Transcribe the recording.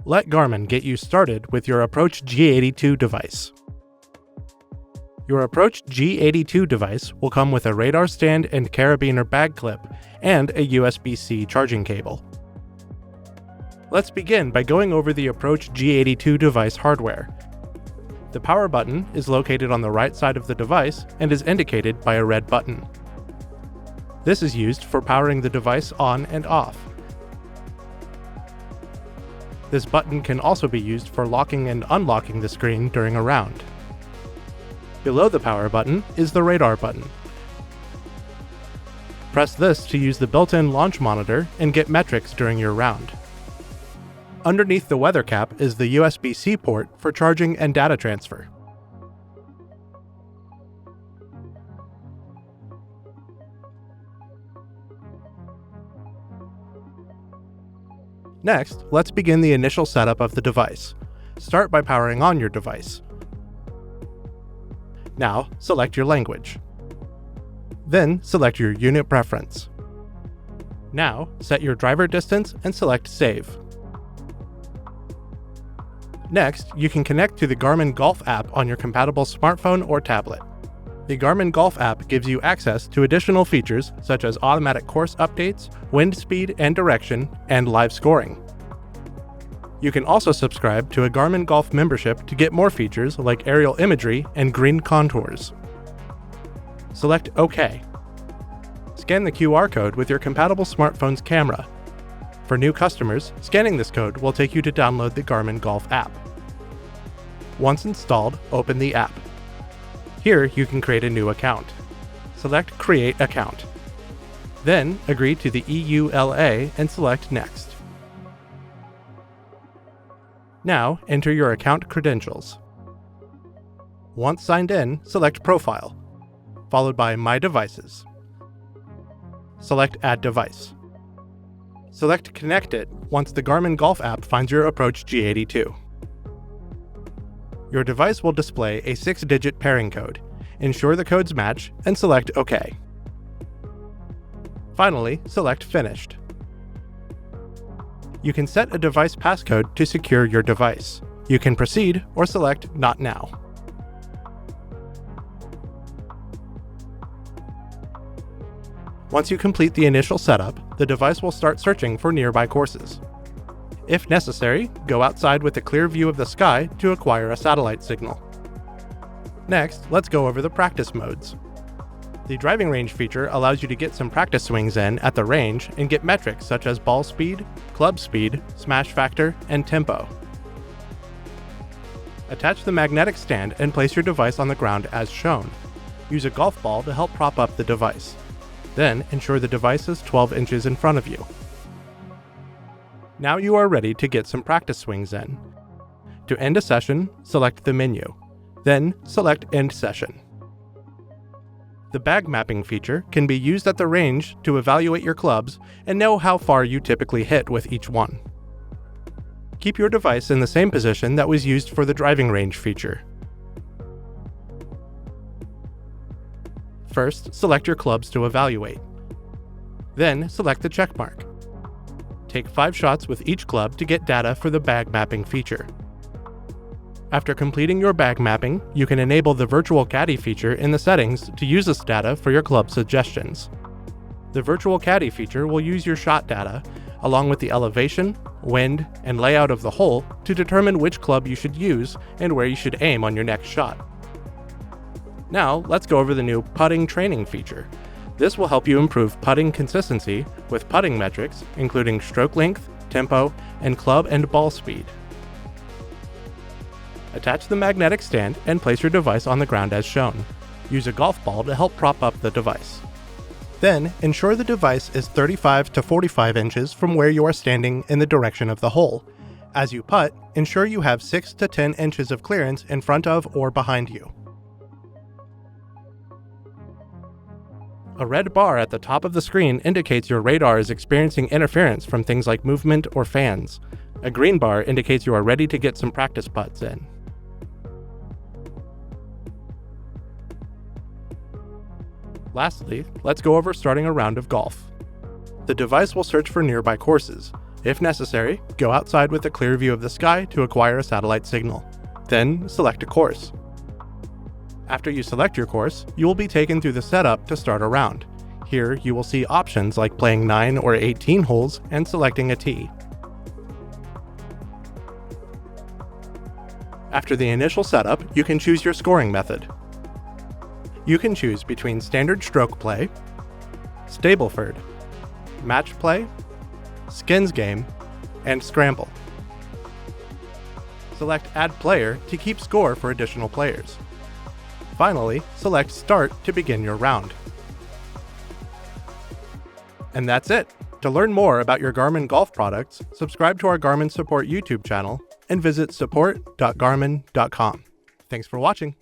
let Garmin get you started with your Approach G82 device. Your Approach G82 device will come with a radar stand and carabiner bag clip and a USB-C charging cable. Let's begin by going over the Approach G82 device hardware. The power button is located on the right side of the device and is indicated by a red button. This is used for powering the device on and off. This button can also be used for locking and unlocking the screen during a round. Below the power button is the radar button. Press this to use the built-in launch monitor and get metrics during your round. Underneath the weather cap is the USB-C port for charging and data transfer. Next, let's begin the initial setup of the device. Start by powering on your device. Now, select your language. Then, select your unit preference. Now, set your driver distance and select Save. Next, you can connect to the Garmin Golf app on your compatible smartphone or tablet. The Garmin Golf app gives you access to additional features such as automatic course updates, wind speed and direction, and live scoring. You can also subscribe to a Garmin Golf membership to get more features like aerial imagery and green contours. Select OK. Scan the QR code with your compatible smartphone's camera. For new customers, scanning this code will take you to download the Garmin Golf app. Once installed, open the app. Here you can create a new account. Select Create Account. Then agree to the EULA and select Next. Now enter your account credentials. Once signed in, select Profile, followed by My Devices. Select Add Device. Select Connect It once the Garmin Golf app finds your Approach G82. Your device will display a 6-digit pairing code. Ensure the codes match and select OK. Finally, select Finished. You can set a device passcode to secure your device. You can proceed or select Not Now. Once you complete the initial setup, the device will start searching for nearby courses. If necessary, go outside with a clear view of the sky to acquire a satellite signal. Next, let's go over the practice modes. The driving range feature allows you to get some practice swings in at the range and get metrics such as ball speed, club speed, smash factor, and tempo. Attach the magnetic stand and place your device on the ground as shown. Use a golf ball to help prop up the device. Then, ensure the device is 12 inches in front of you. Now you are ready to get some practice swings in. To end a session, select the menu. Then, select End Session. The bag mapping feature can be used at the range to evaluate your clubs and know how far you typically hit with each one. Keep your device in the same position that was used for the driving range feature. First, select your clubs to evaluate. Then, select the check mark. Take 5 shots with each club to get data for the bag mapping feature. After completing your bag mapping, you can enable the Virtual Caddie feature in the settings to use this data for your club suggestions. The Virtual Caddie feature will use your shot data, along with the elevation, wind, and layout of the hole to determine which club you should use and where you should aim on your next shot. Now, let's go over the new putting training feature. This will help you improve putting consistency with putting metrics, including stroke length, tempo, and club and ball speed. Attach the magnetic stand and place your device on the ground as shown. Use a golf ball to help prop up the device. Then, ensure the device is 35 to 45 inches from where you are standing in the direction of the hole. As you putt, ensure you have 6 to 10 inches of clearance in front of or behind you. A red bar at the top of the screen indicates your radar is experiencing interference from things like movement or fans. A green bar indicates you are ready to get some practice putts in. Lastly, let's go over starting a round of golf. The device will search for nearby courses. If necessary, go outside with a clear view of the sky to acquire a satellite signal. Then select a course. After you select your course, you will be taken through the setup to start a round. Here, you will see options like playing 9 or 18 holes and selecting a tee. After the initial setup, you can choose your scoring method. You can choose between standard stroke play, Stableford, match play, skins game, and scramble. Select Add Player to keep score for additional players. Finally, select Start to begin your round. And that's it! To learn more about your Garmin golf products, subscribe to our Garmin Support YouTube channel and visit support.garmin.com. Thanks for watching!